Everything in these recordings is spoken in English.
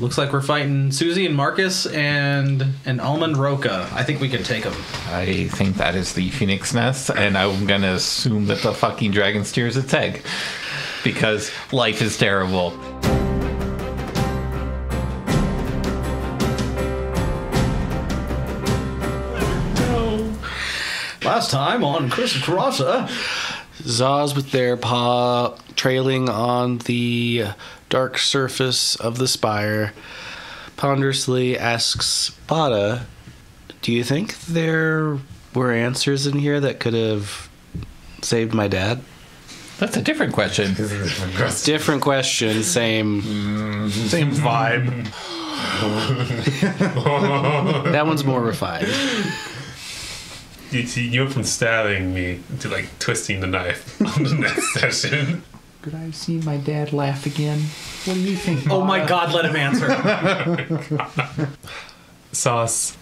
Looks like we're fighting Susie and Marcus and Almond Roca. I think we can take them. I think that is the Phoenix Nest, and I'm going to assume that the fucking dragon steers its egg. Because life is terrible. Last time on Coeurasa, Zaz with their paw trailing on the dark surface of the spire ponderously asks Bada, do you think there were answers in here that could have saved my dad? That's a different question. Different question, same vibe. That one's more refined. You went from stabbing me to like twisting the knife on the next session. Could I see my dad laugh again? What do you think? oh my god, let him answer. Sauce,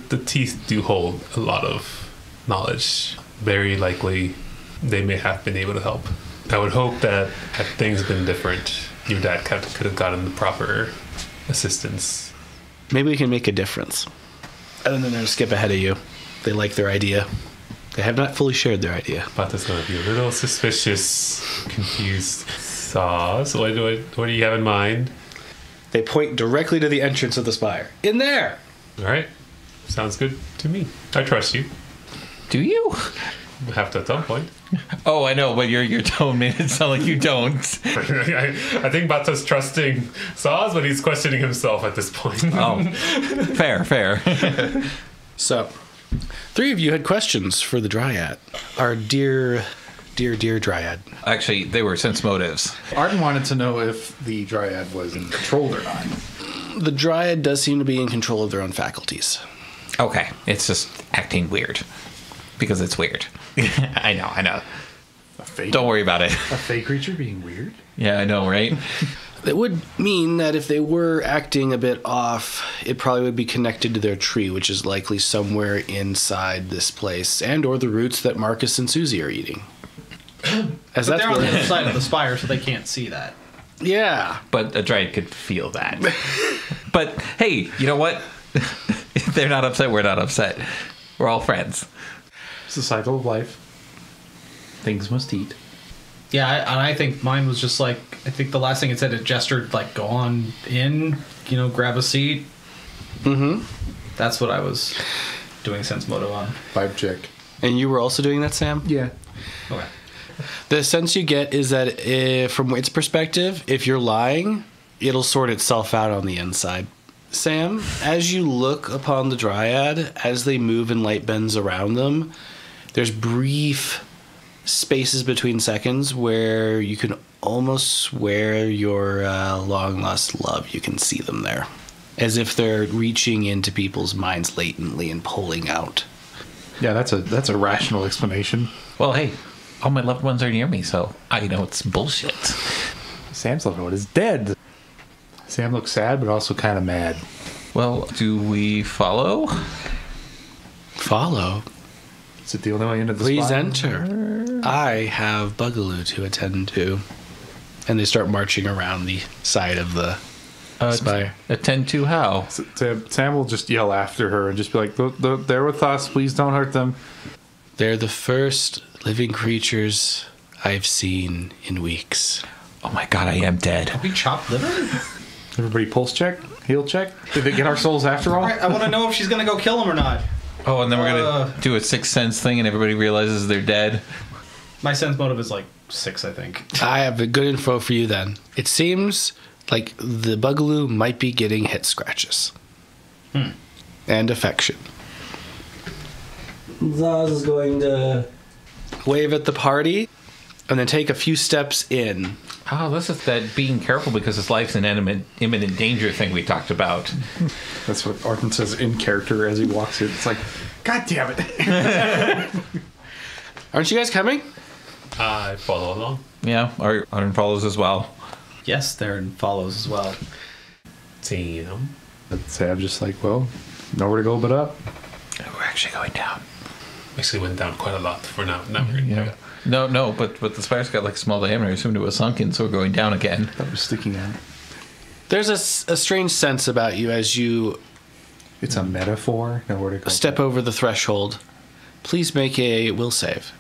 the teeth do hold a lot of knowledge. Very likely they may have been able to help. I would hope that had things been different, your dad could have gotten the proper assistance. Maybe we can make a difference. And then they're going to skip ahead of you. They like their idea. They have not fully shared their idea. Bata's going to be a little suspicious, confused. Sauce, what do you have in mind? They point directly to the entrance of the spire. In there! All right. Sounds good to me. I trust you. Do you? I have to at some point. Oh, I know, but your tone made it sound like you don't. I think Bata's trusting Sauce, but he's questioning himself at this point. Oh, fair. So, three of you had questions for the Dryad. Our dear Dryad. Actually, they were sense motives. Arden wanted to know if the Dryad was in control or not. The Dryad does seem to be in control of their own faculties. Okay, it's just acting weird. Because it's weird. I know. A fake, Don't worry about it. A fake creature being weird? Yeah, I know, right? It would mean that if they were acting a bit off, it probably would be connected to their tree, which is likely somewhere inside this place, and or the roots that Marcus and Susie are eating. But they're on the other side of the spire, so they can't see that. Yeah. But a dryad could feel that. But, hey, you know what? If they're not upset, we're not upset. We're all friends. It's the cycle of life. Things must eat. Yeah, and I think mine was just like, I think the last thing it said, it gestured like, go on in, grab a seat. Mm-hmm. That's what I was doing sense motive on. Vibe check. And you were also doing that, Sam? Yeah. Okay. The sense you get is that from its perspective, if you're lying, it'll sort itself out on the inside. Sam, as you look upon the Dryad, as they move and light bends around them, there's brief spaces between seconds where you can almost swear your long-lost love. You can see them there. As if they're reaching into people's minds latently and pulling out. Yeah, that's a rational explanation. Well, hey, all my loved ones are near me, so I know it's bullshit. Sam's loved one is dead. Sam looks sad, but also kind of mad. Well, do we follow? Follow? Is it the only way into the Please spot? enter. I have Bugaloo to attend to. And they start marching around the side of the spire. Attend to how? Sam will just yell after her and just be like, they're with us. Please don't hurt them. They're the first living creatures I've seen in weeks. Oh my god, I am dead. Have we chopped liver? Everybody pulse check? Heal check? Did they get our souls after all? I want to know if she's going to go kill him or not. Oh, and then we're going to do a sixth sense thing and everybody realizes they're dead. My sense motive is like 6, I think. I have a good info for you then. It seems like the Bugaloo might be getting head scratches. And affection. Zaz is going to wave at the party and then take a few steps in. Oh, this is that being careful because his life's an imminent danger thing we talked about. That's what Arden says in character as he walks in. It's like, God damn it. Aren't you guys coming? I follow along. Yeah, Arden follows as well. Yes, Theron follows as well. Sam. Sam's just like, well, nowhere to go but up. We're actually going down. Actually went down quite a lot for now. Now we're Yeah. No, but the spire's got like small diameter. I assumed it was sunken, so we're going down again. That was sticking out. There's a strange sense about you as you It's a metaphor. Nowhere to go. step over the threshold. Please make a will save.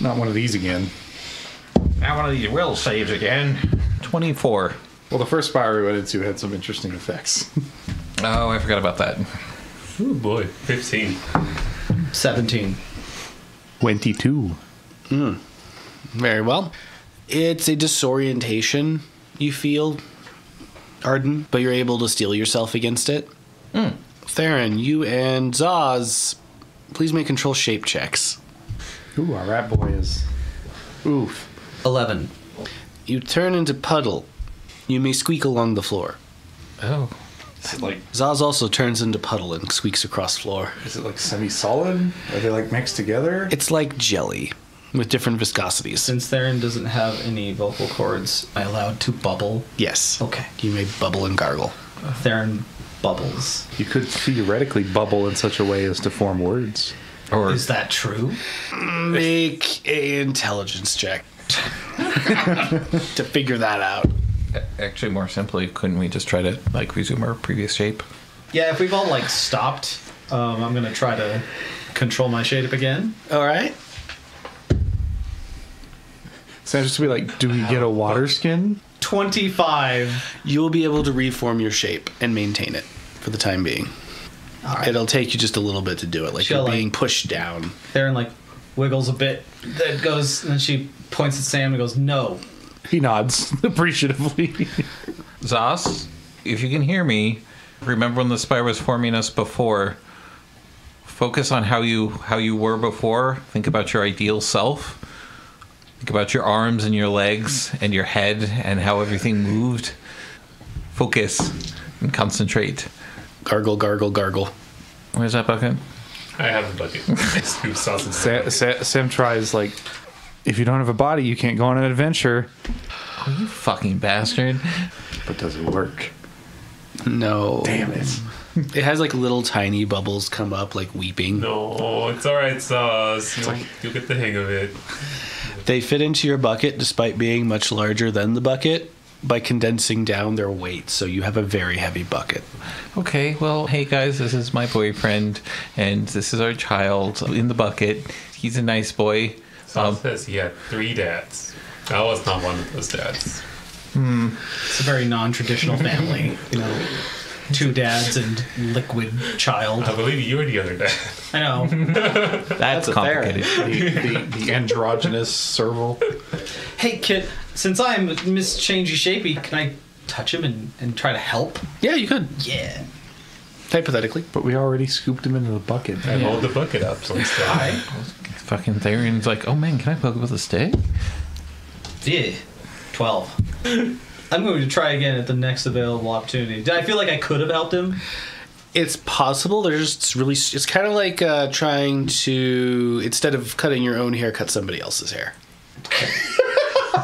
Not one of these again. Now one of these will saves again. 24. Well, the first spire we went into had some interesting effects. Oh, I forgot about that. Oh boy, 15. 17. 22. Very well. It's a disorientation you feel, Arden, but you're able to steel yourself against it. Theron, you and Zaz, please make control shape checks. Ooh, our rat boy is. Oof. 11. You turn into puddle. You may squeak along the floor. Oh. Is it like Zaz also turns into puddle and squeaks across floor. semi-solid? Are they like mixed together? It's like jelly with different viscosities. Since Theron doesn't have any vocal cords, am I allowed to bubble? Yes. Okay. You may bubble and gargle. Theron bubbles. You could theoretically bubble in such a way as to form words. Or Is that true? Make a intelligence check to figure that out. actually, more simply, couldn't we just try to like resume our previous shape? Yeah, if we've all like stopped, I'm gonna try to control my shape again. All right. Sounds just to be like, do we get a water skin? 25. You will be able to reform your shape and maintain it for the time being. All right. It'll take you just a little bit to do it, like She'll, you're like- being pushed down. Theron like wiggles a bit. Then goes, and then she points at Sam and goes, "No." He nods appreciatively. Zos, if you can hear me, remember when the spire was forming us before. Focus on how you were before. Think about your ideal self. Think about your arms and your legs and your head and how everything moved. Focus and concentrate. Gargle, gargle, gargle. Where's that bucket? I have the bucket. I scoop sausage. Sam tries like, if you don't have a body, you can't go on an adventure. Oh, you fucking bastard. But does it work? No. Damn it. It has like little tiny bubbles come up, like weeping. No, it's alright, Sauce. You'll get the hang of it. They fit into your bucket despite being much larger than the bucket by condensing down their weight, so you have a very heavy bucket. Okay, well, hey guys, this is my boyfriend, and this is our child in the bucket. He's a nice boy. Sauce says he had 3 dads. I was not one of those dads. It's a very non-traditional family. You know, 2 dads and liquid child. I believe you were the other dad. I know. That's a complicated. The androgynous serval. Hey, kid, since I'm Miss Changey Shapey, can I touch him and try to help? Yeah, you could. Yeah. Hypothetically. But we already scooped him into the bucket. I hold the bucket up towards the eye. Fucking Theron's like, oh man, can I poke with a stick? Yeah. 12. I'm going to try again at the next available opportunity. Did I feel like I could have helped him? It's possible. There's just really. It's kind of like trying to, instead of cutting your own hair, cut somebody else's hair.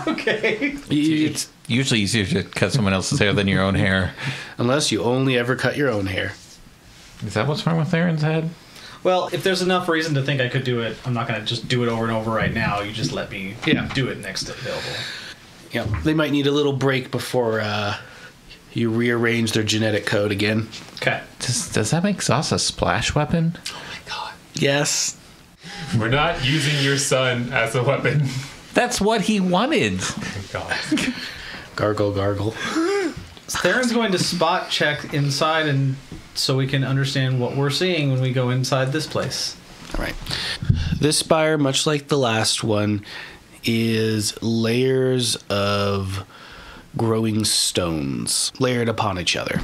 Okay. It's, Usually easier to cut someone else's hair than your own hair. unless you only ever cut your own hair. Is that what's wrong with Theron's head? Well, if there's enough reason to think I could do it, I'm not going to just do it over and over right now. You just let me do it next available. Yeah, they might need a little break before you rearrange their genetic code again. Okay. Does that make Zos a splash weapon? Yes. We're not using your son as a weapon. That's what he wanted. Oh, God. Gargle, gargle. Theron's going to spot check inside and so we can understand what we're seeing when we go inside this place. All right. This spire, much like the last one, is layers of growing stones layered upon each other.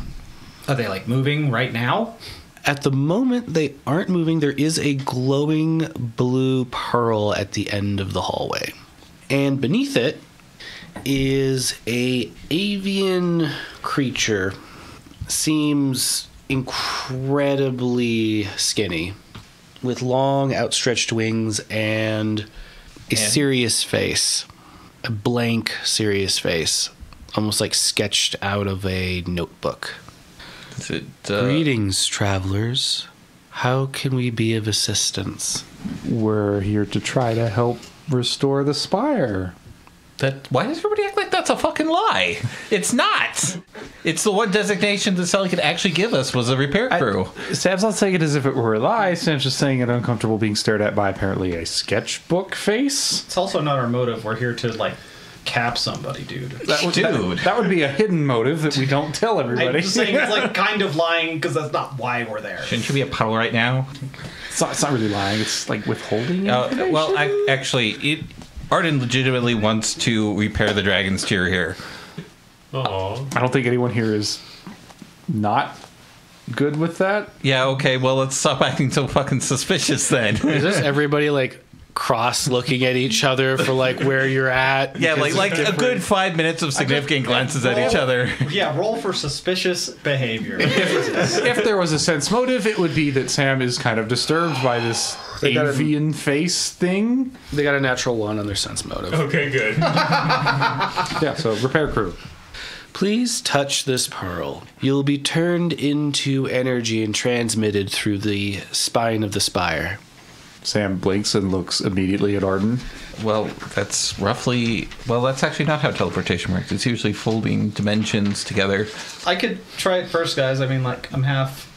Are they like moving right now? At the moment, they aren't moving. There is a glowing blue pearl at the end of the hallway. And beneath it is a avian creature. Seems incredibly skinny, with long outstretched wings and a serious face. A blank, serious face. Almost like sketched out of a notebook. Is it, Greetings, travelers. How can we be of assistance? We're here to try to help restore the spire. why does everybody act like That's a fucking lie. It's not. It's the one designation that Sally could actually give us was a repair crew. Sam's not saying it as if it were a lie. Sam's just saying it uncomfortable being stared at by apparently a sketchbook face. It's also not our motive. We're here to, like, cap somebody, dude. That would be a hidden motive that we don't tell everybody. I'm just saying it's, like, kind of lying because that's not why we're there. Shouldn't you be a puddle right now? It's not really lying. It's like withholding information. Well, actually, Arden legitimately wants to repair the dragon's tear here. Oh, I don't think anyone here is not good with that. Yeah, okay, well, let's stop acting so fucking suspicious then. Is this everybody like cross looking at each other for like where you're at? Yeah, Because like it's a good 5 minutes of significant glances at each other. Yeah, roll for suspicious behavior. If there was a sense motive, it would be that Sam is kind of disturbed by this avian face thing. They got a natural 1 on their sense motive. okay, good. Yeah, so repair crew. Please touch this pearl. You'll be turned into energy and transmitted through the spine of the spire. Sam blinks and looks immediately at Arden. Well, that's actually not how teleportation works. It's usually folding dimensions together. I could try it first, guys. I mean, like, I'm half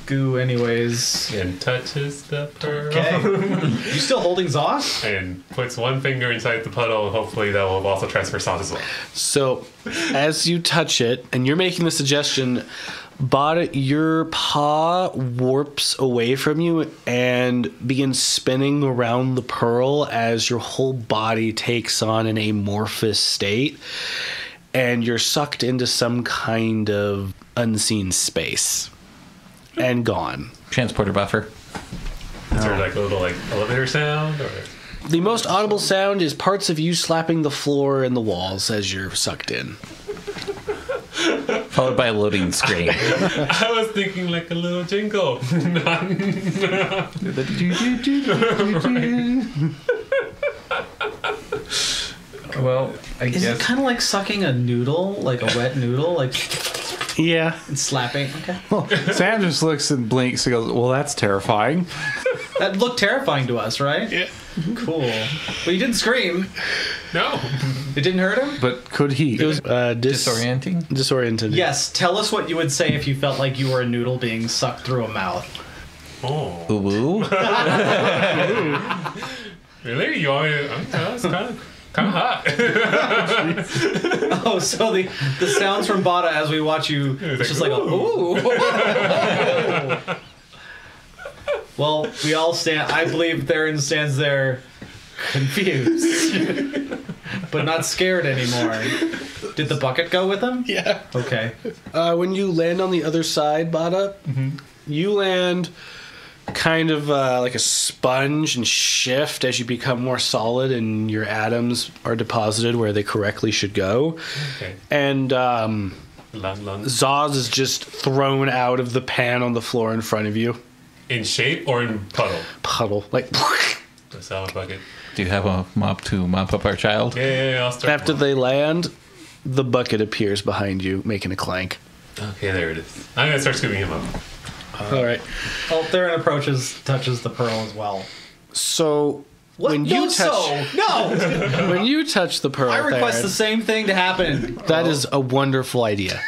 goo anyways. And touches the pearl. Okay. You still holding Zoss? And puts one finger inside the puddle, and hopefully that will also transfer sauce as well. So, as you touch it, and you're making the suggestion, your paw warps away from you and begins spinning around the pearl as your whole body takes on an amorphous state, and you're sucked into some kind of unseen space and gone. Transporter buffer. Is there like a little like elevator sound or? The most audible sound is parts of you slapping the floor and the walls as you're sucked in. Followed by a loading screen. I was thinking like a little jingle. Well, I Is it kind of like sucking a noodle, like a wet noodle, like Yeah. and slapping? Okay. Sam just looks and blinks and goes, well, that's terrifying. That looked terrifying to us, right? Yeah. Cool. But you didn't scream. No. It didn't hurt him? But could he? It was Disorienting? disoriented. Yes. Tell us what you would say if you felt like you were a noodle being sucked through a mouth. Oh. Ooh. Really? You want me to? Okay, that's kind of hot. Oh, so the sounds from Bada as we watch you, it's just like a ooh. Well, we all stand. I believe Theron stands there, confused, but not scared anymore. Did the bucket go with him? Yeah. Okay. When you land on the other side, Bada, you land kind of like a sponge and shift as you become more solid and your atoms are deposited where they correctly should go. Okay. And Lung. Zaz is just thrown out of the pan on the floor in front of you. In shape or in puddle? Puddle. Like, The salad bucket. Do you have a mop to mop up our child? Yeah, I'll start. after they land, the bucket appears behind you, making a clank. Okay, there it is. I'm gonna start scooping him up. All right. Well, Theron touches the pearl as well. So What? when you No, touch no. when you touch the pearl, I request Theron, the same thing to happen. that is a wonderful idea.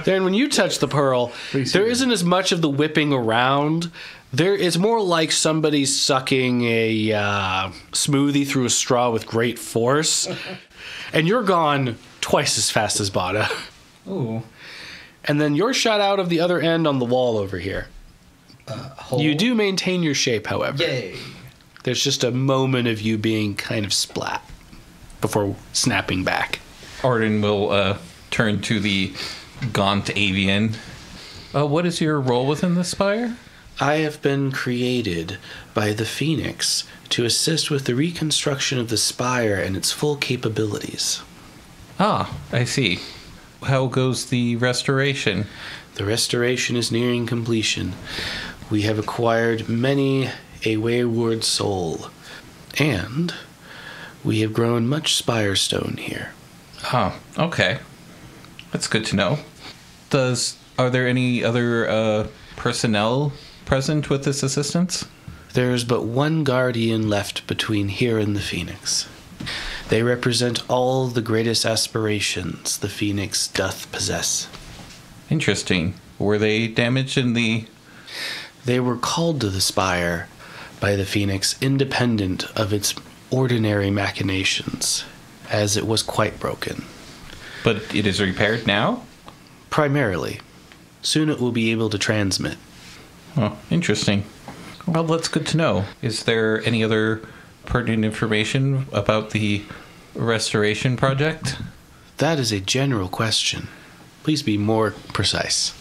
Then when you touch the pearl, there isn't as much of the whipping around. It's more like somebody sucking a smoothie through a straw with great force. And you're gone twice as fast as Bada. Ooh. And then you're shot out of the other end on the wall over here. Hole. You do maintain your shape, however. Yay. There's just a moment of you being kind of splat before snapping back. Arden will turn to the gaunt avian. What is your role within the spire? I have been created by the Phoenix to assist with the reconstruction of the spire and its full capabilities. Ah, I see. How goes the restoration? The restoration is nearing completion. We have acquired many a wayward soul, and we have grown much spire stone here. Oh, okay. That's good to know. Are there any other personnel present with this assistance? There's but one guardian left between here and the Phoenix. They represent all the greatest aspirations the Phoenix doth possess. Interesting. Were they damaged in the... They were called to the spire by the Phoenix independent of its ordinary machinations, as it was quite broken. But it is repaired now? Primarily. Soon it will be able to transmit. Oh, interesting. Well, that's good to know. Is there any other pertinent information about the restoration project? That is a general question. Please be more precise.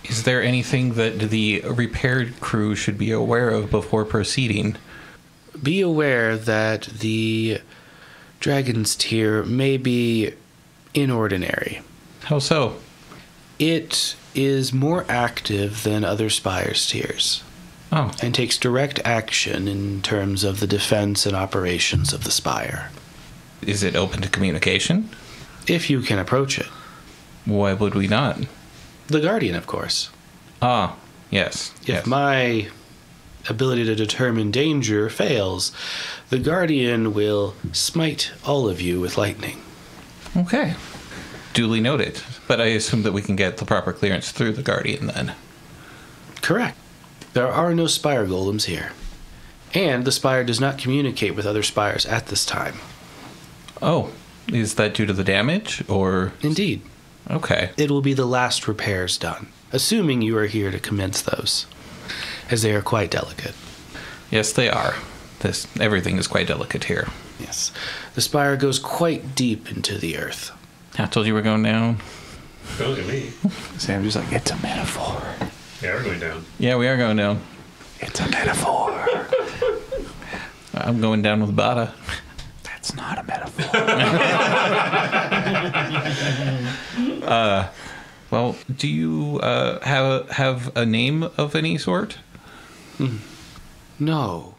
Is there anything that the repaired crew should be aware of before proceeding? Be aware that the Dragon's Tear may be inordinary. How so? It is more active than other Spire's tiers, Oh, and takes direct action in terms of the defense and operations of the Spire, is it open to communication? if you can approach it. Why would we not? The Guardian, of course. Ah, yes. If yes. my ability to determine danger fails, the Guardian will smite all of you with lightning. Okay. Duly noted. But I assume that we can get the proper clearance through the Guardian then. Correct. There are no Spire golems here. And the Spire does not communicate with other Spires at this time. Oh, is that due to the damage, or... Indeed. Okay. It will be the last repairs done, assuming you are here to commence those, as they are quite delicate. Yes, they are. Everything is quite delicate here. Yes. The Spire goes quite deep into the earth. I told you we're going down. Don't look at me. Sam's just like, it's a metaphor. Yeah, we're going down. Yeah, we are going down. It's a metaphor. I'm going down with Bada. That's not a metaphor. Well, do you have a name of any sort? No.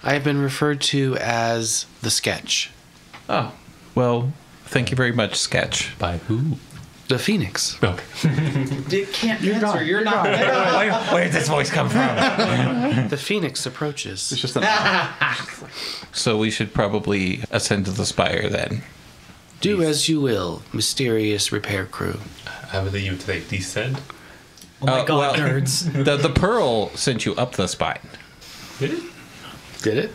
I have been referred to as the Sketch. Oh. Well, thank you very much, Sketch. By who? The Phoenix. Okay. You can't answer. You're not. Where did this voice come from? The Phoenix approaches. It's just a... So we should probably ascend to the spire then. Do as you will, mysterious repair crew. I believe you take descend. Oh my god, well, nerds. The pearl sent you up the spine. Did it? Did it?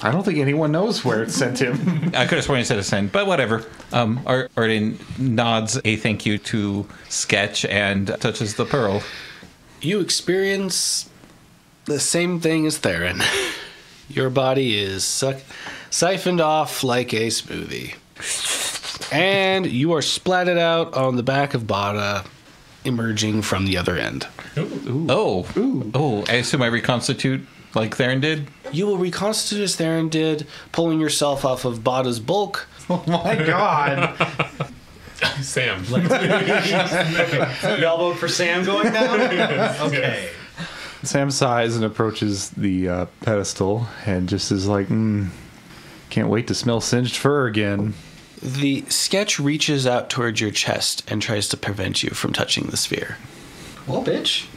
I don't think anyone knows where it sent him. I could have sworn you said ascend, but whatever. Arden nods a thank you to Sketch and touches the pearl. You experience the same thing as Theron. Your body is siphoned off like a smoothie. And you are splatted out on the back of Bada, emerging from the other end. Oh, I assume I reconstitute like Theron did? You will reconstitute as Theron did, pulling yourself off of Bada's bulk. Oh my god. Sam. We all vote for Sam going down? Okay. Sam sighs and approaches the pedestal and just is like, can't wait to smell singed fur again. The Sketch reaches out towards your chest and tries to prevent you from touching the sphere. Well, bitch.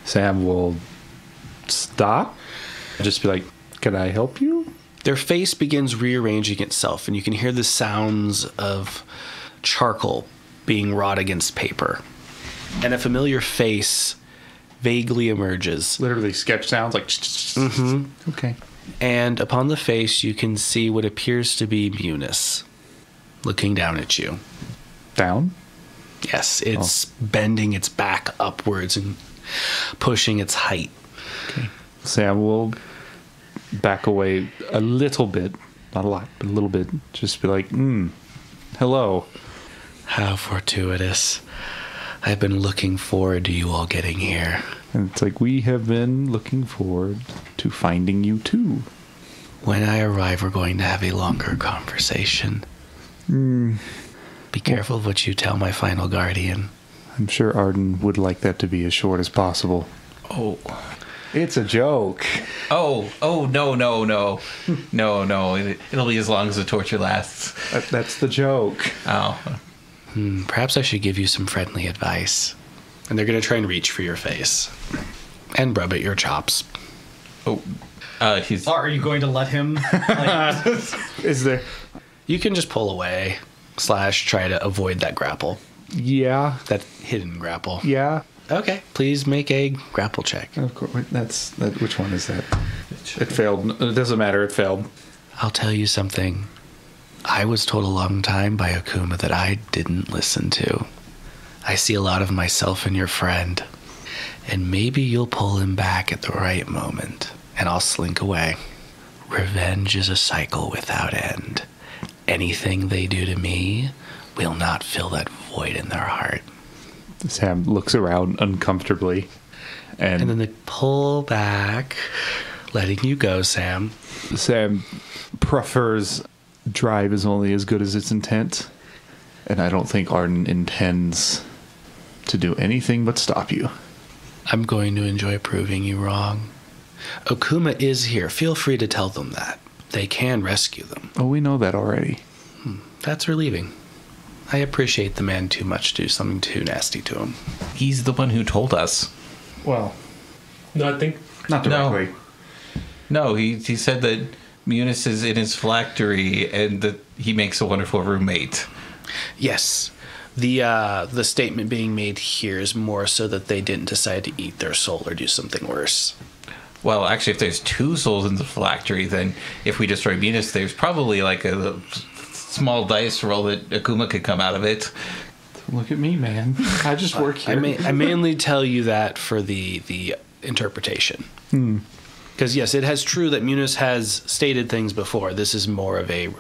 Sam will stop. Just be like, can I help you? Their face begins rearranging itself, and you can hear the sounds of charcoal being wrought against paper. And a familiar face vaguely emerges. Literally sketch sounds like... Okay. And upon the face, you can see what appears to be Meunice, looking down at you. Down? Yes, it's bending its back upwards and pushing its height. Okay. Sam will back away a little bit. Not a lot, but a little bit. Just be like, hello. How fortuitous. I've been looking forward to you all getting here. And it's like, we have been looking forward to finding you too. When I arrive, we're going to have a longer conversation. Be careful of what you tell my final guardian. I'm sure Arden would like that to be as short as possible. Oh. It's a joke. No. It'll be as long as the torture lasts. That's the joke. Oh. Perhaps I should give you some friendly advice. And they're going to try and reach for your face. And rub at your chops. Oh. He's Are you going to let him? Like, Is there? You can just pull away / try to avoid that grapple. Yeah. That hidden grapple. Yeah. Okay. Please make a grapple check. Of course. Which one is that? It failed. It doesn't matter. It failed. I'll tell you something. I was told a long time by Akuma that I didn't listen to. I see a lot of myself in your friend. And maybe you'll pull him back at the right moment. And I'll slink away. Revenge is a cycle without end. Anything they do to me will not fill that void in their heart. Sam looks around uncomfortably, And then they pull back, letting you go, Sam. Sam prefers drive is only as good as its intent, and I don't think Arden intends to do anything but stop you. I'm going to enjoy proving you wrong. Okuma is here. Feel free to tell them that. They can rescue them. Oh, we know that already. That's relieving. I appreciate the man too much to do something too nasty to him. he's the one who told us. Well, No, I think not directly. No, he said that Meunice is in his phylactery and that he makes a wonderful roommate. Yes. The statement being made here is more so that they didn't decide to eat their soul or do something worse. Well, actually, if there's 2 souls in the phylactery, then if we destroy Meunice, there's probably like a small dice roll that Akuma could come out of it. Look at me, man. I just work here. I mainly tell you that for the interpretation. Because, yes, it has true that Meunice has stated things before. This is more of a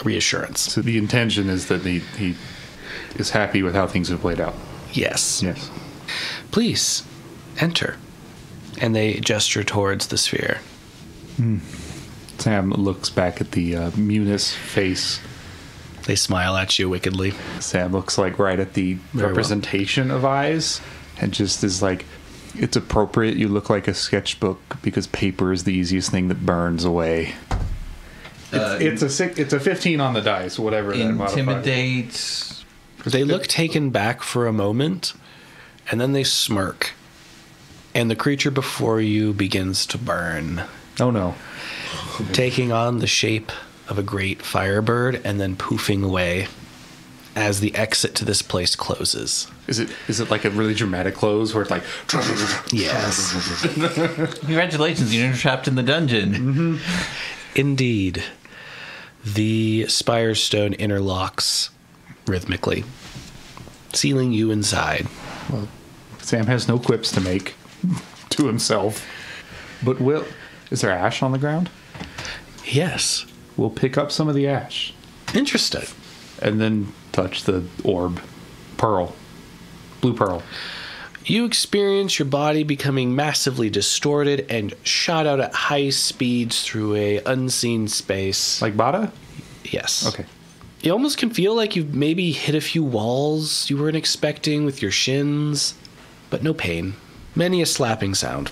reassurance. So the intention is that he is happy with how things have played out. Yes. Yes. Please, enter. And they gesture towards the sphere. Sam looks back at the Meunice face. They smile at you wickedly. Sam looks like right at the Very representation of eyes and just is like, it's appropriate you look like a sketchbook because paper is the easiest thing that burns away. It's a 15 on the dice, whatever that modifier. Intimidate. They look taken back for a moment, and then they smirk. And the creature before you begins to burn, Oh no. taking on the shape of a great firebird and then poofing away as the exit to this place closes. Is it like a really dramatic close where it's like Yes. Congratulations, you're trapped in the dungeon. Indeed. The spire stone interlocks rhythmically, sealing you inside. Sam has no quips to make to himself. But is there ash on the ground? Yes. We'll pick up some of the ash Interesting. and then touch the orb. Pearl. Blue pearl. You experience your body becoming massively distorted and shot out at high speeds through a unseen space. Like Bada? Yes. Okay. You almost can feel like you've maybe hit a few walls you weren't expecting with your shins, but no pain. Many a slapping sound.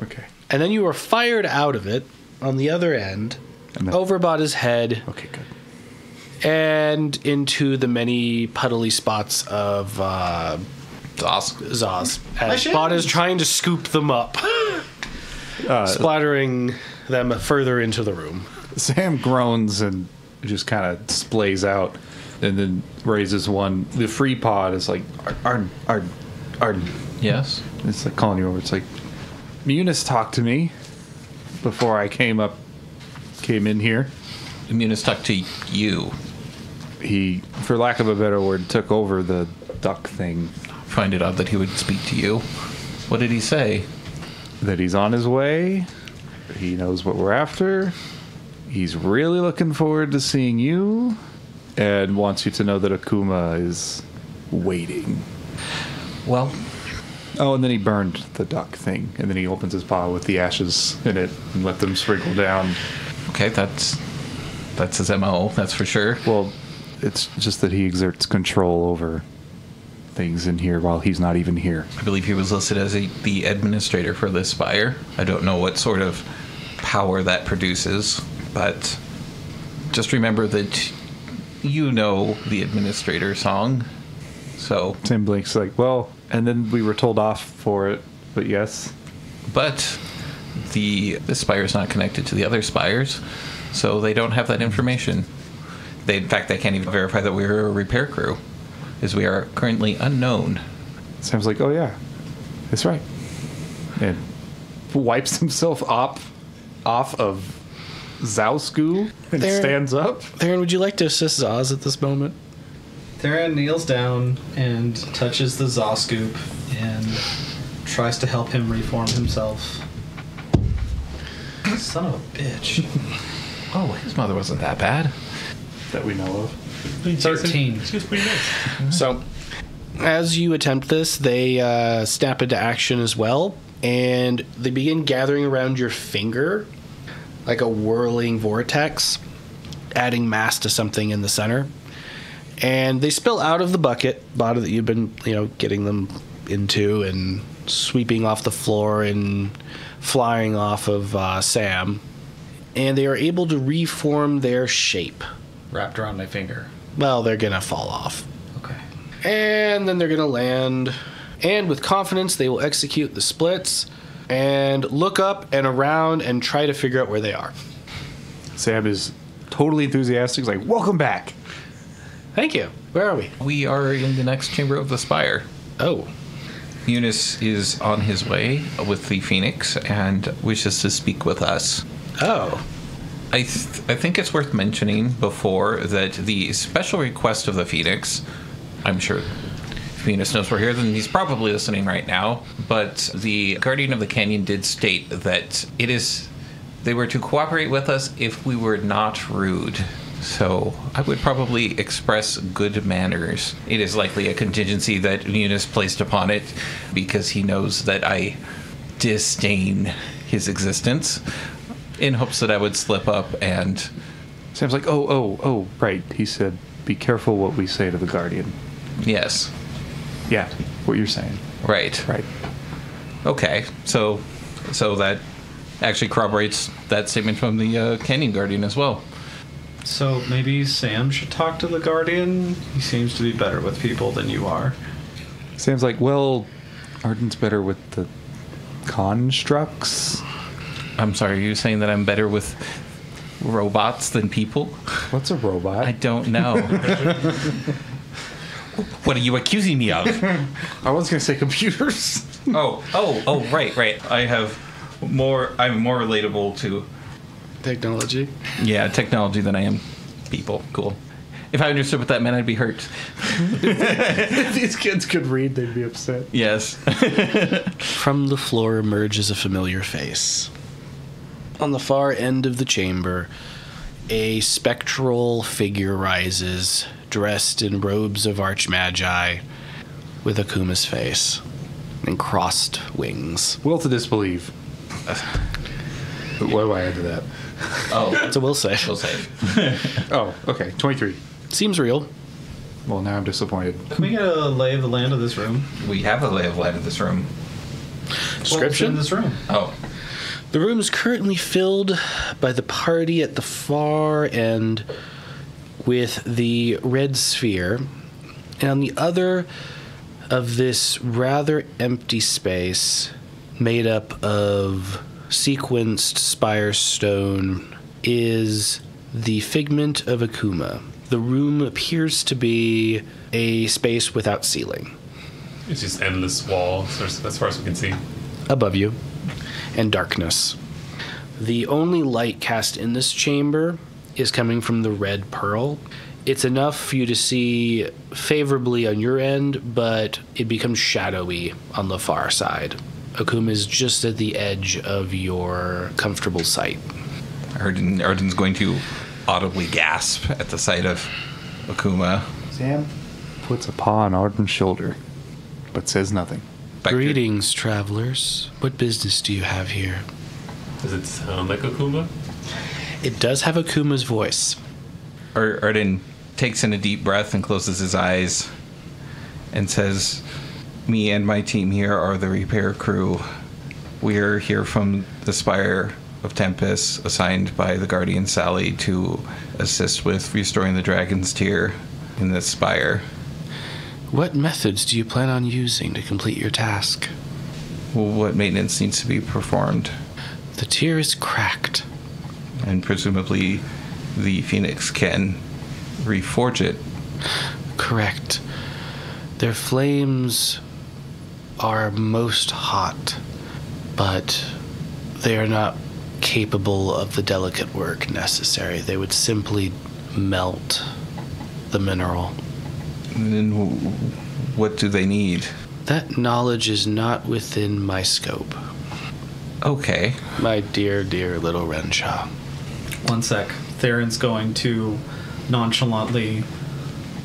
Okay. And then you are fired out of it on the other end, And then- over Bada's head, Okay, good. and into the many puddly spots of Zaz. As shins. Bada's trying to scoop them up, splattering them further into the room. Sam groans and just kind of splays out and then raises one. The free pod is like, Arden. Yes. It's like calling you over. It's like, Meunice talked to me before I came in here. Meunice talked to you. He, for lack of a better word, took over the duck thing. Find it odd that he would speak to you. What did he say? That he's on his way. He knows what we're after. He's really looking forward to seeing you and wants you to know that Akuma is waiting. Well, Oh, and then he burned the duck thing, and then he opens his paw with the ashes in it and let them sprinkle down. okay, that's his MO, that's for sure. Well, it's just that he exerts control over things in here while he's not even here. I believe he was listed as the administrator for this spire. I don't know what sort of power that produces, but just remember that you know the administrator song. So, Tim Blink's like, well, and then we were told off for it, but yes. but the spire is not connected to the other spires, so they don't have that information. In fact, they can't even verify that we're a repair crew, as we are currently unknown. Sam's like, oh yeah, that's right. And wipes himself off of Zausku and stands up. Theron, would you like to assist Zaz at this moment? Theron kneels down and touches the Zaw scoop and tries to help him reform himself. Son of a bitch. Oh, his mother wasn't that bad. That we know of. 13. She was pretty nice. So, as you attempt this, they snap into action as well, and they begin gathering around your finger like a whirling vortex, adding mass to something in the center. And they spill out of the bucket that you've been, getting them into and sweeping off the floor and flying off of Sam. And they are able to reform their shape. Wrapped around my finger. Well, they're going to fall off. Okay. And then they're going to land. And with confidence, they will execute the splits and look up and around and try to figure out where they are. Sam is totally enthusiastic. He's like, welcome back. Thank you. Where are we? We are in the next chamber of the spire. Oh. Meunice is on his way with the Phoenix and wishes to speak with us. Oh. I think it's worth mentioning before that the special request of the Phoenix, I'm sure if Meunice knows we're here, then he's probably listening right now, but the Guardian of the Canyon did state that they were to cooperate with us if we were not rude. So I would probably express good manners. It is likely a contingency that Meunice placed upon it because he knows that I disdain his existence, in hopes that I would slip up and... Sam's like, oh, right. He said, be careful what we say to the Guardian. Yes. Yeah, what you're saying. Right. Right. Okay, so that actually corroborates that statement from the Canyon Guardian as well. So maybe Sam should talk to the Guardian? He seems to be better with people than you are. Sam's like, well, Arden's better with the constructs. I'm sorry, are you saying that I'm better with robots than people? What's a robot? I don't know. What are you accusing me of? I was going to say computers. Oh, right. I'm more relatable to Technology. Yeah, technology than I am people. Cool. If I understood what that meant, I'd be hurt. If these kids could read, they'd be upset. Yes. From the floor emerges a familiar face. On the far end of the chamber, a spectral figure rises, dressed in robes of archmagi, with Akuma's face and crossed wings. Will to disbelieve. What do I add to that? Oh, It's a will save. we'll save. Oh, okay. 23. Seems real. Well, now I'm disappointed. Can we get a lay of the land of this room? We have a lay of light of this room. What's Description? in this room? Oh, The room is currently filled by the party at the far end with the red sphere, and on the other of this rather empty space made up of sequenced spire stone is the figment of Akuma. The room appears to be a space without ceiling It's just endless walls as far as we can see. above you, and darkness. The only light cast in this chamber is coming from the red pearl. It's enough for you to see favorably on your end, but it becomes shadowy on the far side. Akuma is just at the edge of your comfortable sight. Arden's going to audibly gasp at the sight of Akuma. Sam puts a paw on Arden's shoulder, but says nothing. Back to- Greetings, travelers. What business do you have here? Does it sound like Akuma? It does have Akuma's voice. Arden takes in a deep breath and closes his eyes and says, me and my team here are the repair crew. We're here from the Spire of Tempest, assigned by the Guardian Sally to assist with restoring the Dragon's Tear in this spire. What methods do you plan on using to complete your task? What maintenance needs to be performed? The tear is cracked. And presumably the Phoenix can reforge it. Correct. Their flames are most hot, but they are not capable of the delicate work necessary. They would simply melt the mineral. And then what do they need? That knowledge is not within my scope, Okay. my dear, dear little Renshaw. One sec. Theron's going to nonchalantly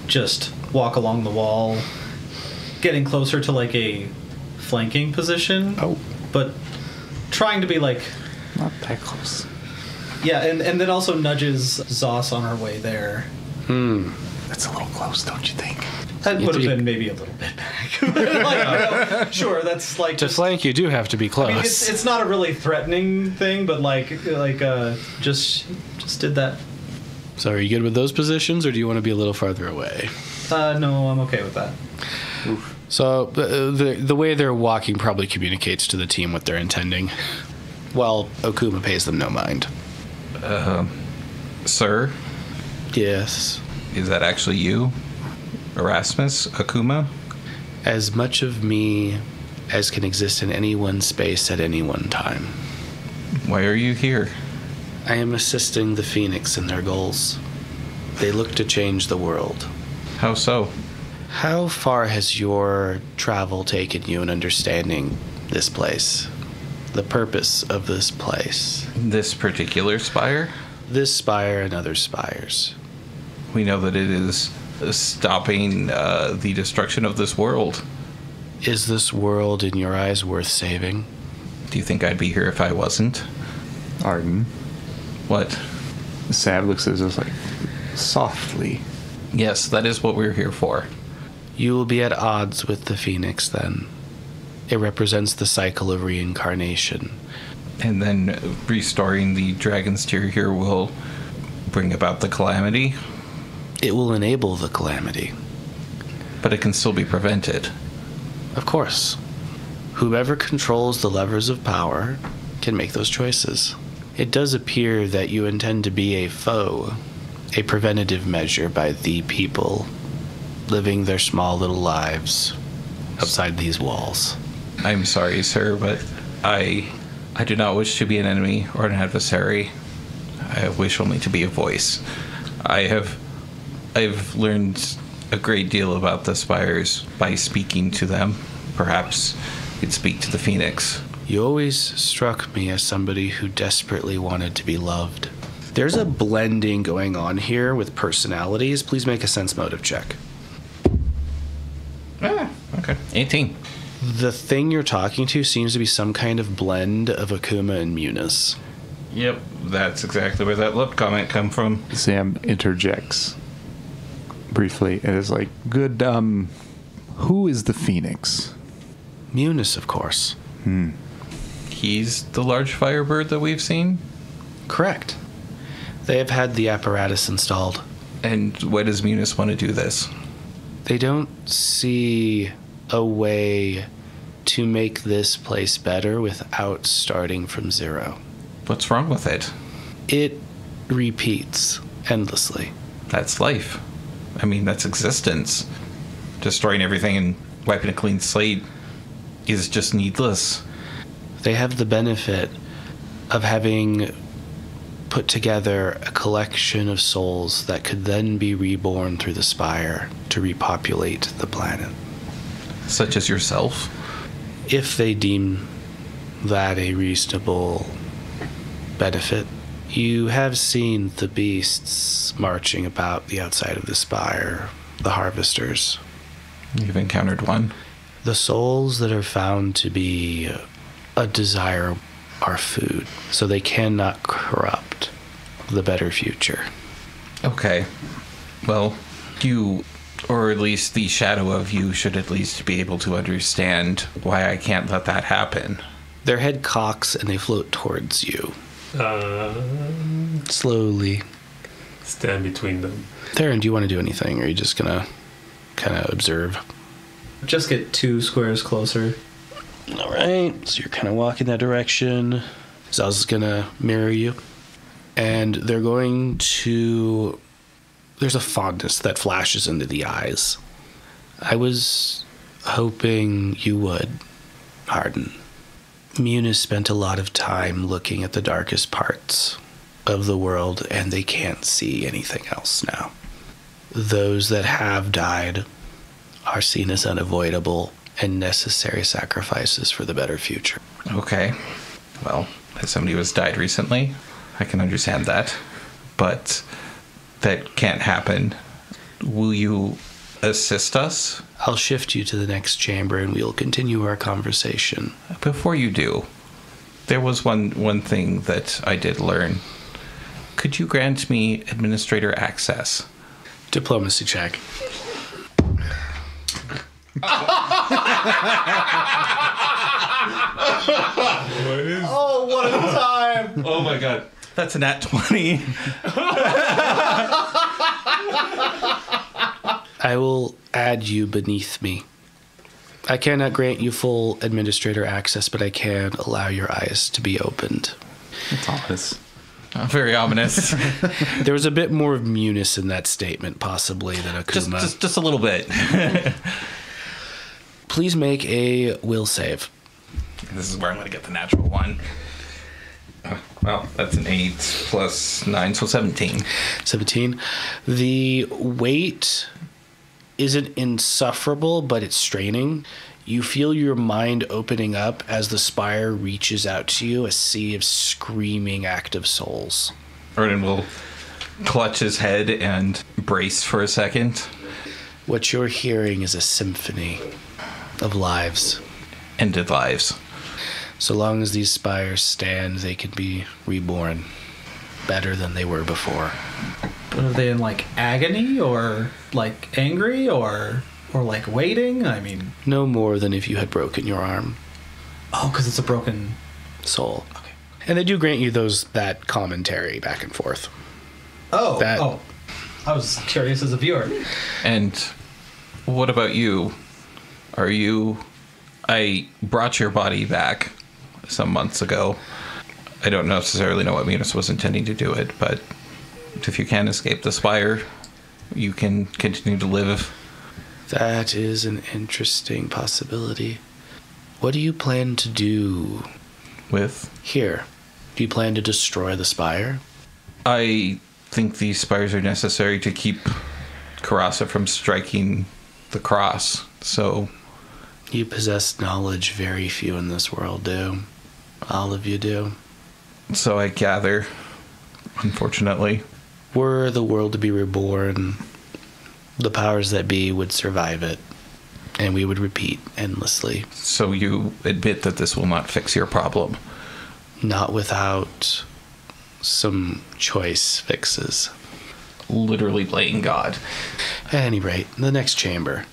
just walk along the wall, getting closer to like a flanking position. Oh. But trying to be like, Not that close. yeah, and then also nudges Zos on her way there. That's a little close, don't you think? That You would have think- been maybe a little bit back. Like, sure, that's like To just, flank, you do have to be close. I mean, it's not a really threatening thing, but just did that. So are you good with those positions, or do you want to be a little farther away? No, I'm okay with that. So the way they're walking probably communicates to the team what they're intending. Well, Okuma pays them no mind. Sir, Yes. is that actually you? Erasmus Akuma? As much of me as can exist in any one space at any one time. Why are you here? I am assisting the Phoenix in their goals. They look to change the world. How so? How far has your travel taken you in understanding this place? The purpose of this place? This particular spire? This spire and other spires. We know that it is stopping the destruction of this world. Is this world in your eyes worth saving? Do you think I'd be here if I wasn't? Arden. What? Sav looks at us like, softly. Yes, that is what we're here for. You will be at odds with the Phoenix then. It represents the cycle of reincarnation. And then restoring the dragon's tear here will bring about the calamity, It will enable the calamity. but it can still be prevented. Of course. Whoever controls the levers of power can make those choices. It does appear that you intend to be a foe, a preventative measure by the people living their small little lives outside these walls. I'm sorry, sir, but I do not wish to be an enemy or an adversary. I wish only to be a voice. I've learned a great deal about the spires by speaking to them. Perhaps you'd speak to the Phoenix. You always struck me as somebody who desperately wanted to be loved. There's a blending going on here with personalities. Please make a sense motive check. Okay. 18. The thing you're talking to seems to be some kind of blend of Akuma and Meunice. Yep, that's exactly where that lip comment come from. Sam interjects briefly and is like, good, who is the Phoenix? Meunice, of course. He's the large firebird that we've seen. Correct. They have had the apparatus installed. And why does Meunice want to do this? They don't see a way to make this place better without starting from zero. What's wrong with it? It repeats endlessly. That's life. I mean, that's existence. Destroying everything and wiping a clean slate is just needless. They have the benefit of having put together a collection of souls that could then be reborn through the spire to repopulate the planet. Such as yourself. If they deem that a reasonable benefit. You have seen the beasts marching about the outside of the spire, the harvesters. You've encountered one. The souls that are found to be a desire are food, so they cannot corrupt the better future. Okay. Well, you, or at least the shadow of you, should at least be able to understand why I can't let that happen. Their head cocks and they float towards you. Slowly. Stand between them. Theron, do you want to do anything, or are you just gonna kind of observe? Just get 2 squares closer. All right, so you're kind of walking that direction. Zel's gonna mirror you. And they're going to... There's a fondness that flashes into the eyes. I was hoping you would, Arden. Meunice spent a lot of time looking at the darkest parts of the world, and they can't see anything else now. Those that have died are seen as unavoidable and necessary sacrifices for the better future. Okay. Well, as somebody who has died recently, I can understand that. But that can't happen. Will you assist us? I'll shift you to the next chamber and we'll continue our conversation. Before you do, there was one thing that I did learn. Could you grant me administrator access? Diplomacy check. Oh, what a time! Oh my god. That's a nat 20. I will add you beneath me. I cannot grant you full administrator access, but I can allow your eyes to be opened. It's ominous. Very ominous. There was a bit more of Meunice in that statement, possibly, than Akuma. Just a little bit. Please make a will save. This is where I'm going to get the natural one. Well, that's an 8 plus 9, so 17. 17. The weight isn't insufferable, but it's straining. You feel your mind opening up as the spire reaches out to you, a sea of screaming active souls. Arden will clutch his head and brace for a second. What you're hearing is a symphony of lives. Ended lives. So long as these spires stand, they can be reborn better than they were before. But are they in like agony or like angry or like waiting? I mean, No more than if you had broken your arm. oh, because it's a broken. Soul. Okay. And they do grant you that commentary back and forth. Oh, That- oh. I was curious as a viewer. And what about you? I brought your body back some months ago. I don't necessarily know what Meunice was intending to do it, but if you can escape the spire, you can continue to live. That is an interesting possibility. What do you plan to do With? here? Do you plan to destroy the spire? I think these spires are necessary to keep Coeurasa from striking the cross, so You possess knowledge very few in this world do. All of you do. I gather, unfortunately. Were the world to be reborn, the powers that be would survive it, and we would repeat endlessly. So you admit that this will not fix your problem. Not without some choice fixes. Literally playing God. At any rate, the next chamber.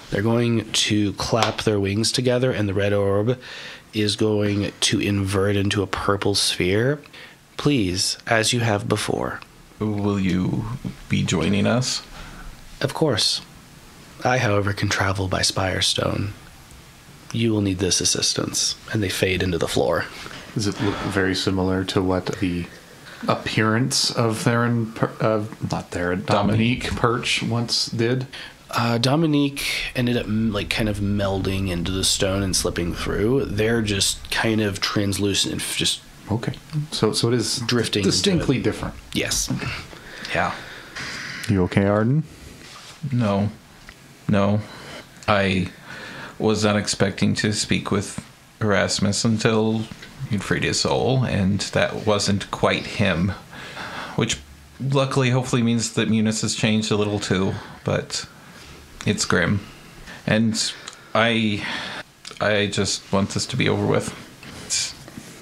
They're going to clap their wings together, and the red orb is going to invert into a purple sphere. Please, as you have before. Will you be joining us? Of course. I, however, can travel by Spire Stone. You will need this assistance. And they fade into the floor. Does it look very similar to what the appearance of Dominique Perch once did? Dominique ended up kind of melding into the stone and slipping through. They're just kind of translucent and just Okay. So it is drifting distinctly different. yes. Yeah. You okay, Arden? No. I was not expecting to speak with Erasmus until he'd freed his soul, and that wasn't quite him. Which luckily, hopefully means that Meunice has changed a little too, but it's grim. And I just want this to be over with.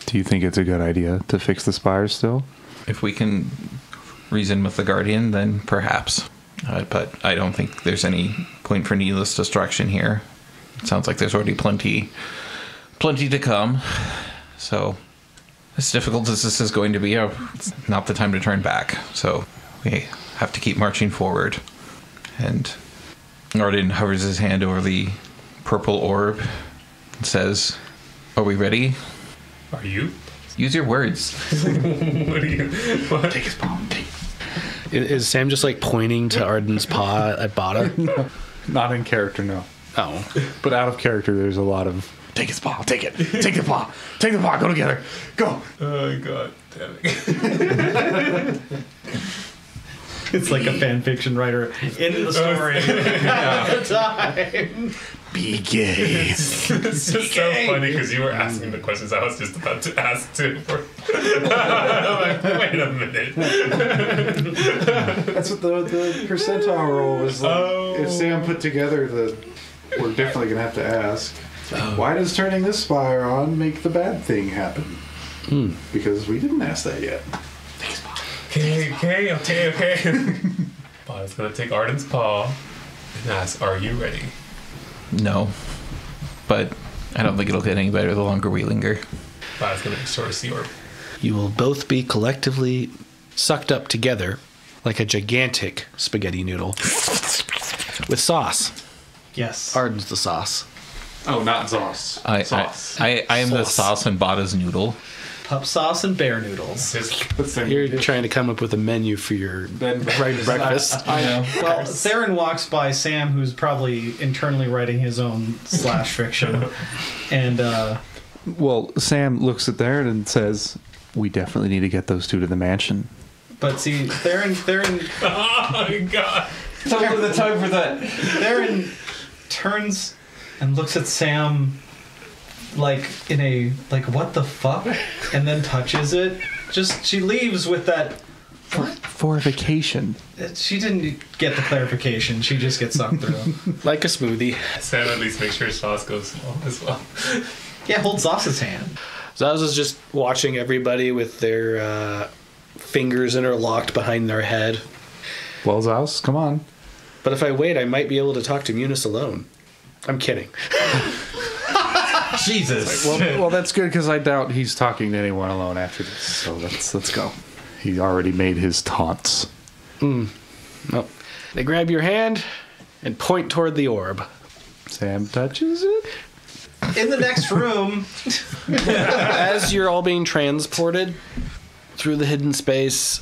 Do you think it's a good idea to fix the spires still? If we can reason with the Guardian, then perhaps. But I don't think there's any point for needless destruction here. It sounds like there's already plenty to come. So, as difficult as this is going to be, it's not the time to turn back. So, we have to keep marching forward. And Arden hovers his hand over the purple orb and says, "Are we ready?" Are you? Use your words. What do you? What? Take his paw. Is Sam just like pointing to Arden's paw at Bada? No, not in character, no. Oh. But out of character, there's a lot of take his paw, take it, take the paw, take the paw, go together, go. Oh God damn it! It's like a fan fiction writer in the story at the time. Be gay. It's just so funny because you were asking the questions I was just about to ask too. I'm like, wait a minute. That's what the percentile roll was like. Oh. If Sam put together we're definitely gonna have to ask. Why does turning this spire on make the bad thing happen? Because we didn't ask that yet. Okay. Bada's gonna take Arden's paw and ask, "Are you ready?" No. But I don't think it'll get any better the longer we linger. Bada's gonna sort of see orb. You will both be collectively sucked up together like a gigantic spaghetti noodle with sauce. Yes. Arden's the sauce. Oh, not sauce. Sauce. I am the Sauce. sauce and Bada's noodle. Pup sauce and bear noodles. You're trying to come up with a menu for your breakfast. I know. Well, Theron walks by Sam, who's probably internally writing his own slash fiction, and Well, Sam looks at there and says, "We definitely need to get those two to the mansion." but see, Theron Oh my God! Don't the time for that. Theron turns and looks at Sam like in a like what the fuck, and then touches it. Just she leaves with that. For a vacation. She didn't get the clarification. She just gets sucked through. Like a smoothie. Sam at least make sure sauce goes well as well. Yeah, hold Sauce's hand. Zaz is just watching everybody with their fingers interlocked behind their head. Well, Zaus, come on. But if I wait, I might be able to talk to Meunice alone. I'm kidding. Jesus. Well, that's good because I doubt he's talking to anyone alone after this. So let's go. He already made his taunts. No. They grab your hand and point toward the orb. Sam touches it. In the next room. As you're all being transported through the hidden space,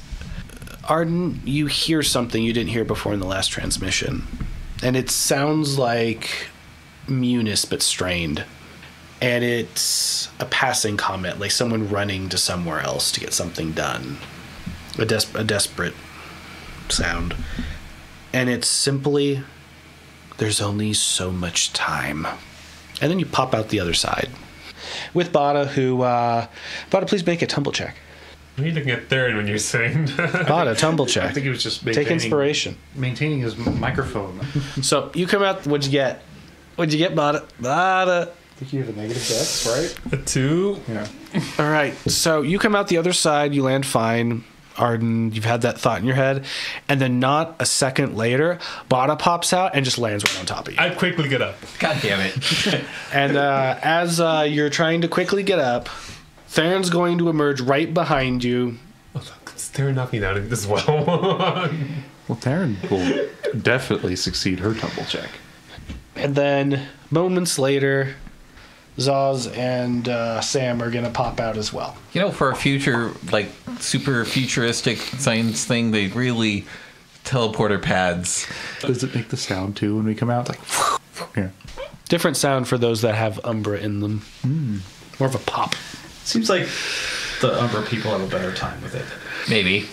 Arden, you hear something you didn't hear before in the last transmission. And it sounds like Meunice, but strained. And it's a passing comment, like someone running to somewhere else to get something done. A desperate sound. And it's simply, there's only so much time. And then you pop out the other side. With Bada, who... Bada, please make a tumble check. What are you looking at Theron when you're saying that? Bada, tumble I check. think he was just Take inspiration. maintaining his microphone. So, you come out... What'd you get? What'd you get, Bada? Bada. I think you have a negative dex, right? A 2? Yeah. All right. So, you come out the other side. You land fine. Arden, you've had that thought in your head. And then not a second later, Bada pops out and just lands right on top of you. I quickly get up. God damn it. And as you're trying to quickly get up, Theron's going to emerge right behind you. Oh, look, is Theron knocking down as well? Well, Theron will definitely succeed her tumble check. And then moments later, Zaz and Sam are going to pop out as well. You know, for a future, like, super futuristic science thing, they really teleporter pads. Does it make the sound too when we come out? Like, yeah. Different sound for those that have Umbra in them. More of a pop. Seems like the Umbra people have a better time with it. Maybe.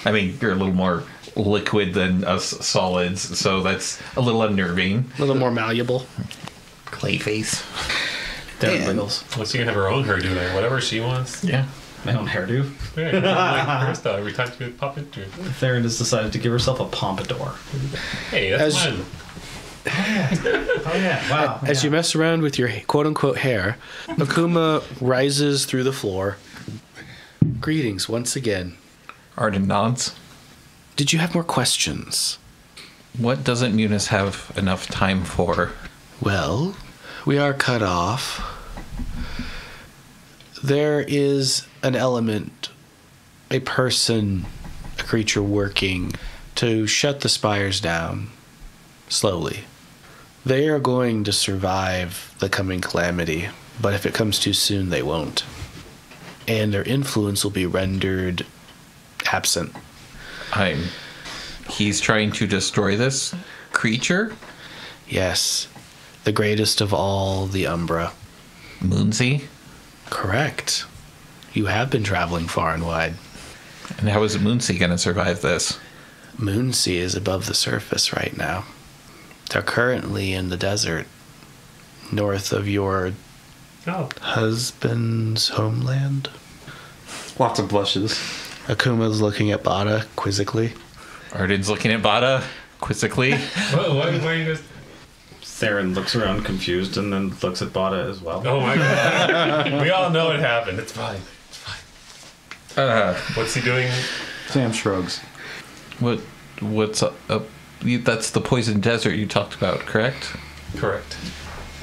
I mean, you're a little more liquid than us solids, so that's a little unnerving. A little more malleable. Clayface. Devin Wiggles. Well, she can have her own hairdo there, whatever she wants. Yeah. My own hairdo. Yeah, you can like hairstyle every time she pop into it. Theron has decided to give herself a pompadour. Hey, that's As- mine. Oh yeah! Wow. As you mess around with your quote-unquote hair, Akuma rises through the floor. Greetings once again. Arden nods. Did you have more questions? What doesn't Meunice have enough time for? Well, we are cut off. There is an element, a person, a creature working to shut the spires down slowly. They are going to survive the coming calamity, but if it comes too soon, they won't. and their influence will be rendered absent. He's trying to destroy this creature? Yes, the greatest of all the Umbra. Moonsea? Correct. You have been traveling far and wide. And how is Moonsea going to survive this? Moonsea is above the surface right now. They're currently in the desert, north of your husband's homeland. Lots of blushes. Akuma's looking at Bada quizzically. Arden's looking at Bada quizzically. Why are you guys... Theron looks around confused and then looks at Bada as well. Oh my god. We all know it happened. It's fine. What's he doing? Sam shrugs. What's up? That's the poison desert you talked about, correct? Correct.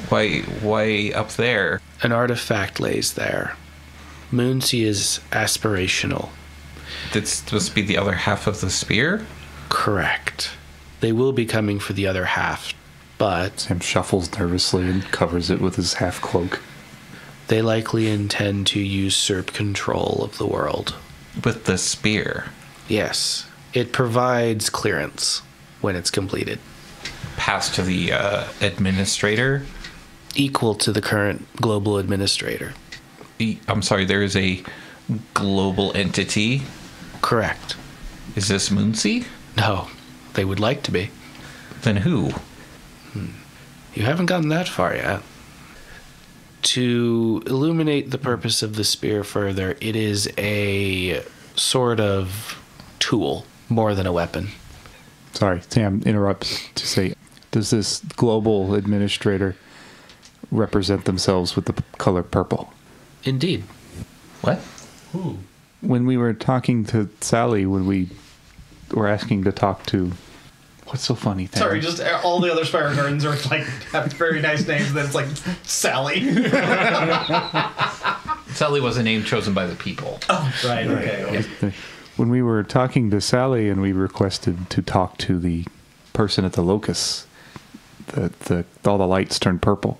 Why up there? An artifact lays there. Moonsea is aspirational. It's supposed to be the other half of the spear? Correct. They will be coming for the other half, but Sam shuffles nervously and covers it with his half cloak. they likely intend to usurp control of the world. With the spear? Yes. It provides clearance when it's completed. Pass to the administrator? Equal to the current global administrator. I'm sorry, there is a global entity? Correct. Is this Moonsea? No, they would like to be. Then who? You haven't gotten that far yet. To illuminate the purpose of the spear further, it is a sort of tool more than a weapon. Sorry, Sam interrupts to say, does this global administrator represent themselves with the color purple? Indeed. What? Ooh. When we were talking to Sally, when we were asking to talk to... What's so funny? Tam? Sorry, just all the other Spire Gardens are like have very nice names. Then it's like Sally. Sally was a name chosen by the people. Oh, right. Okay. Yeah. When we were talking to Sally and we requested to talk to the person at the locus, all the lights turned purple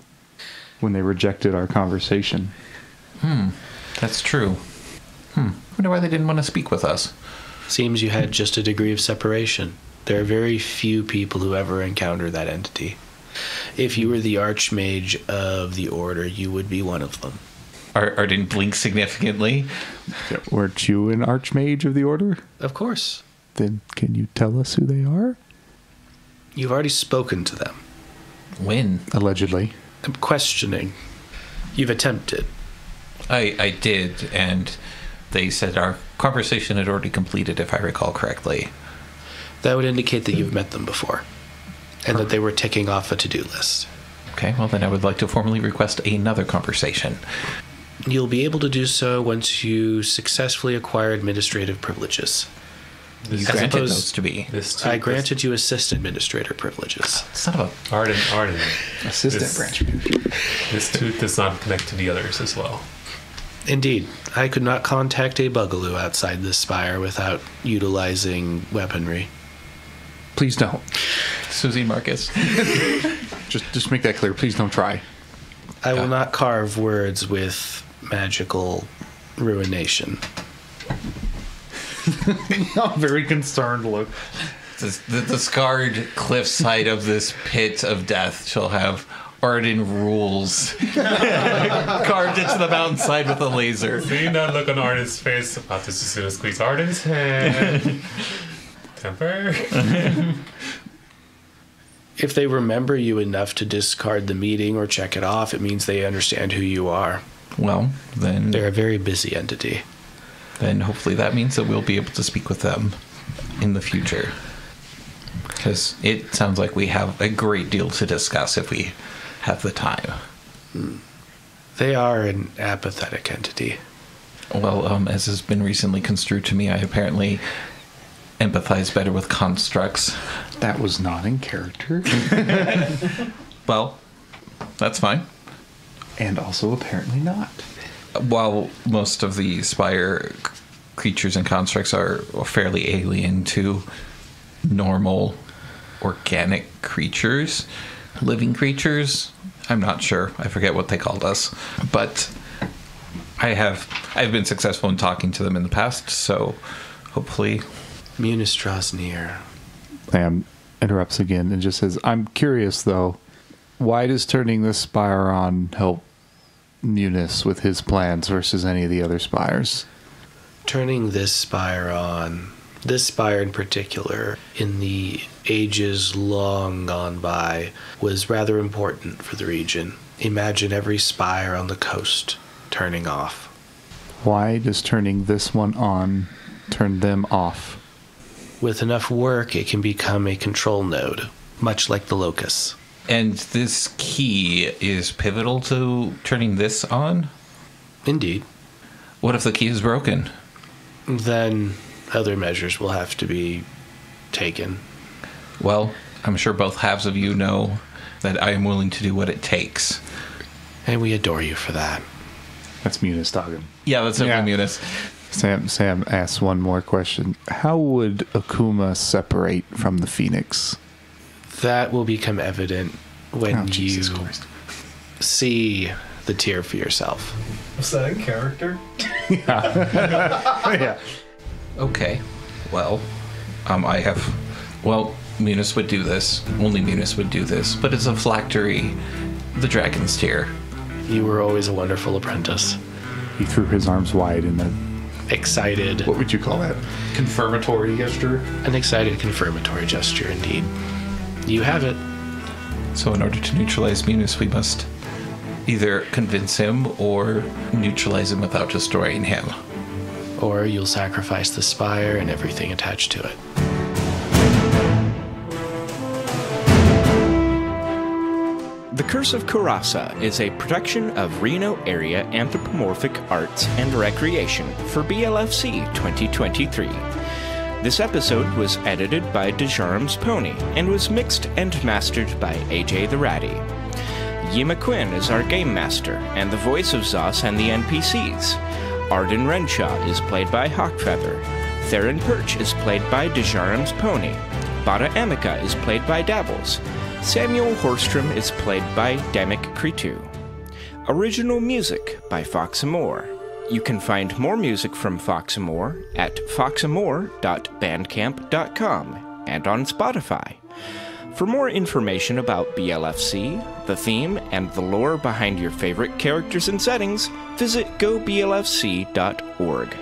when they rejected our conversation. That's true. I wonder why they didn't want to speak with us. Seems you had just a degree of separation. There are very few people who ever encounter that entity. If you were the Archmage of the Order, you would be one of them. Arden blinks significantly. Weren't you an archmage of the order? Of course. Then can you tell us who they are? You've already spoken to them. When? Allegedly. I'm questioning. You've attempted. I did, and they said our conversation had already completed, if I recall correctly. That would indicate that you've met them before, and that they were ticking off a to-do list. Okay, well then I would like to formally request another conversation. You'll be able to do so once you successfully acquire administrative privileges. You As granted opposed- those to me. I granted you assist administrator privileges. Son of a... Arden. Assistant This- branch. This tooth does not connect to the others as well. Indeed, I could not contact a bugaloo outside this spire without utilizing weaponry. Please don't. Susie Marcus. Just make that clear. Please don't try. I will not carve words with magical ruination. A very concerned look. The scarred cliffside of this pit of death shall have Arden rules carved into the mountainside with a laser. See that look on Arden's face about to just gonna squeeze Arden's hand. Temper. If they remember you enough to discard the meeting or check it off, it means they understand who you are. Well, then They're a very busy entity. hopefully that means that we'll be able to speak with them in the future. Because it sounds like we have a great deal to discuss if we have the time. They are an apathetic entity. Well, as has been recently construed to me, I apparently empathize better with constructs. That was not in character. Well, that's fine. And also apparently not. While most of the spire creatures and constructs are fairly alien to normal organic creatures, living creatures, I'm not sure. I forget what they called us. But I've been successful in talking to them in the past, so hopefully. Meunice draws near. Sam interrupts again and just says, I'm curious, though. Why does turning this spire on help Meunice with his plans versus any of the other spires? Turning this spire on, this spire in particular, in the ages long gone by, was rather important for the region. Imagine every spire on the coast turning off. Why does turning this one on turn them off? With enough work, it can become a control node, much like the locus. And this key is pivotal to turning this on? Indeed. What if the key is broken? Then other measures will have to be taken. Well, I'm sure both halves of you know that I am willing to do what it takes. And we adore you for that. That's Meunice talking. Yeah, that's definitely Meunice. Sam asks one more question. How would Akuma separate from the Phoenix? That will become evident when you Christ. see the tear for yourself. Was that in character? Yeah. Okay. Well, Meunice would do this. Only Meunice would do this. But it's a phylactery, the dragon's tear. You were always a wonderful apprentice. He threw his arms wide in a... Excited. What would you call that? Confirmatory gesture? An excited confirmatory gesture, indeed. You have it. So in order to neutralize Meunice, we must either convince him or neutralize him without destroying him. Or you'll sacrifice the spire and everything attached to it. The Curse of Coeurasa is a production of Reno Area Anthropomorphic Arts and Recreation for BLFC 2023. This episode was edited by Dejarum's Pony and was mixed and mastered by AJ the Ratty. Yima Quinn is our game master and the voice of Zos and the NPCs. Arden Renshaw is played by Hawkfeather. Theron Perch is played by Dejarum's Pony. Bada Amica is played by Dabbles. Samuel Horstrom is played by Damek Kritu. Original music by Foxamore. You can find more music from Foxamore at foxamore.bandcamp.com and on Spotify. For more information about BLFC, the theme, and the lore behind your favorite characters and settings, visit goblfc.org.